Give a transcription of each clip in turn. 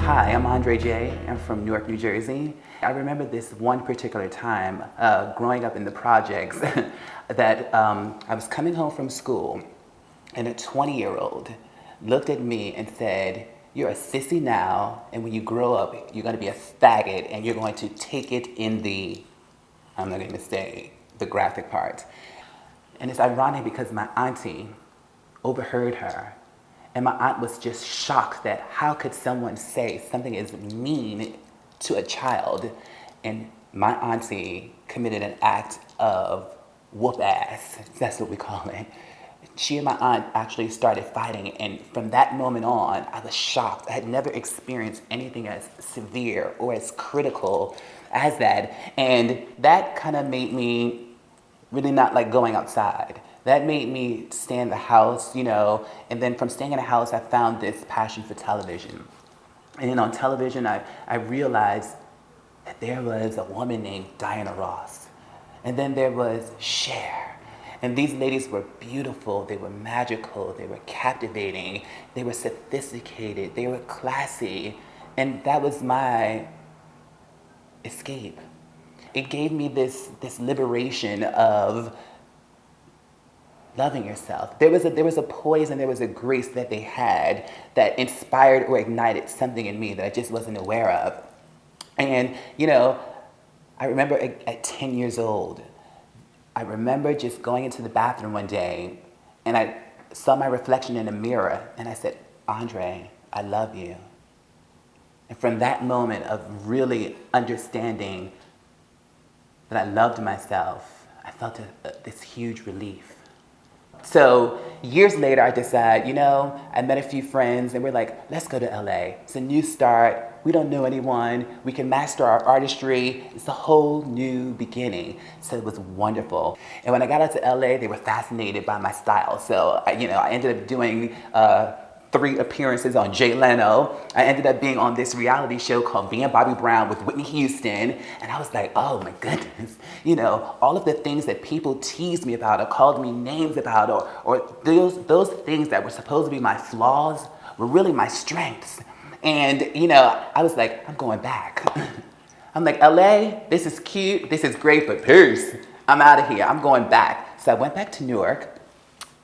Hi, I'm Andre J. I'm from Newark, New Jersey. I remember this one particular time growing up in the projects that I was coming home from school and a 20-year-old looked at me and said, "You're a sissy now, and when you grow up, you're going to be a faggot and you're going to take it in the," I'm not going to say the graphic part. And it's ironic because my auntie overheard her. And my aunt was just shocked that how could someone say something as mean to a child? And my auntie committed an act of whoop ass. That's what we call it. She and my aunt actually started fighting, and from that moment on, I was shocked. I had never experienced anything as severe or as critical as that. And that kind of made me really not like going outside. That made me stay in the house, and then from staying in the house, I found this passion for television. And then on television, I realized that there was a woman named Diana Ross. And then there was Cher. And these ladies were beautiful, they were magical, they were captivating, they were sophisticated, they were classy. And that was my escape. It gave me this liberation of loving yourself. There was a poise and there was a grace that they had that inspired or ignited something in me that I just wasn't aware of. And, I remember at 10 years old, I remember just going into the bathroom one day and I saw my reflection in a mirror and I said, "Andre, I love you." And from that moment of really understanding that I loved myself, I felt this huge relief. So years later, I decided, I met a few friends and we're like, let's go to LA. It's a new start. We don't know anyone. We can master our artistry. It's a whole new beginning. So it was wonderful. And when I got out to LA, they were fascinated by my style. So, I ended up doing 3 appearances on Jay Leno. I ended up being on this reality show called Being Bobby Brown with Whitney Houston. And I was like, oh my goodness. All of the things that people teased me about or called me names about or those things that were supposed to be my flaws were really my strengths. And, I was like, I'm going back. I'm like, LA, this is cute. This is great, but peace. I'm out of here. I'm going back. So I went back to Newark.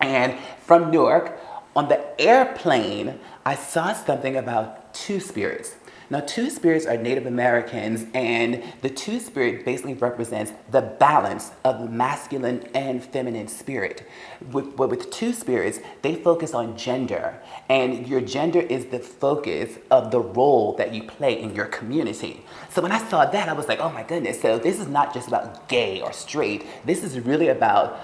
And from Newark, on the airplane, I saw something about two spirits. Now, two spirits are Native Americans, and the two spirit basically represents the balance of the masculine and feminine spirit. With two spirits, they focus on gender, and your gender is the focus of the role that you play in your community. So when I saw that, I was like, oh my goodness, so this is not just about gay or straight. This is really about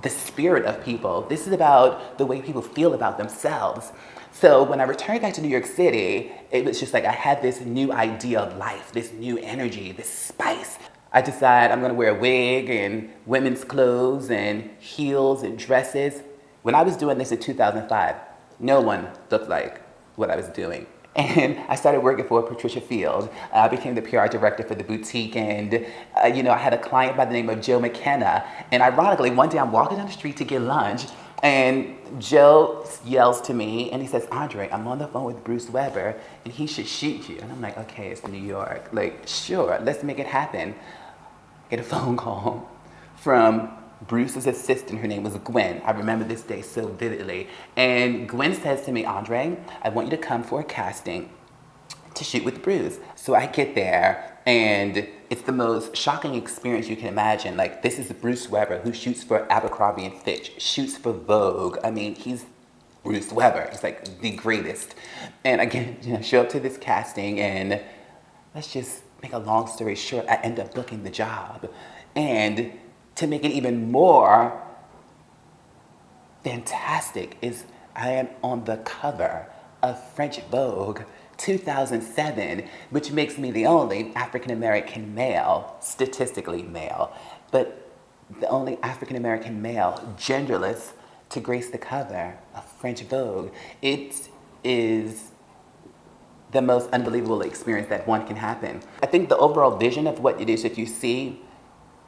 the spirit of people. This is about the way people feel about themselves. So when I returned back to New York City, it was just like I had this new idea of life, this new energy, this spice. I decided I'm gonna wear a wig and women's clothes and heels and dresses. When I was doing this in 2005, no one looked like what I was doing. And I started working for Patricia Field. I became the PR director for the boutique, and I had a client by the name of Joe McKenna. And ironically, one day I'm walking down the street to get lunch, and Joe yells to me, and he says, "Andre, I'm on the phone with Bruce Weber, and he should shoot you." And I'm like, okay, it's New York. Like, sure, let's make it happen. Get a phone call from Bruce's assistant. Her name was Gwen. I remember this day so vividly. And Gwen says to me, "Andre, I want you to come for a casting to shoot with Bruce." So I get there, and it's the most shocking experience you can imagine. Like, this is Bruce Weber, who shoots for Abercrombie and Fitch, shoots for Vogue. I mean, he's Bruce Weber. He's like the greatest. And again, show up to this casting, and let's just make a long story short, I end up booking the job. And to make it even more fantastic is I am on the cover of French Vogue 2007, which makes me the only African-American male, statistically male, but the only African-American male, genderless, to grace the cover of French Vogue. It is the most unbelievable experience that one can happen. I think the overall vision of what it is that you see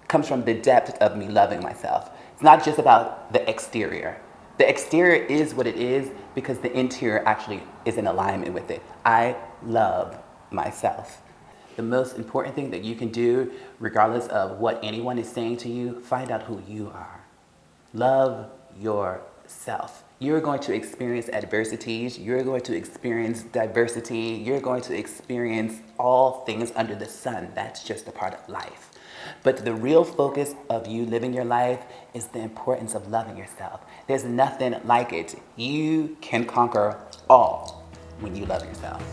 comes from the depth of me loving myself. It's not just about the exterior. The exterior is what it is because the interior actually is in alignment with it. I love myself. The most important thing that you can do, regardless of what anyone is saying to you, find out who you are. Love yourself. You're going to experience adversities. You're going to experience diversity. You're going to experience all things under the sun. That's just a part of life. But the real focus of you living your life is the importance of loving yourself. There's nothing like it. You can conquer all when you love yourself.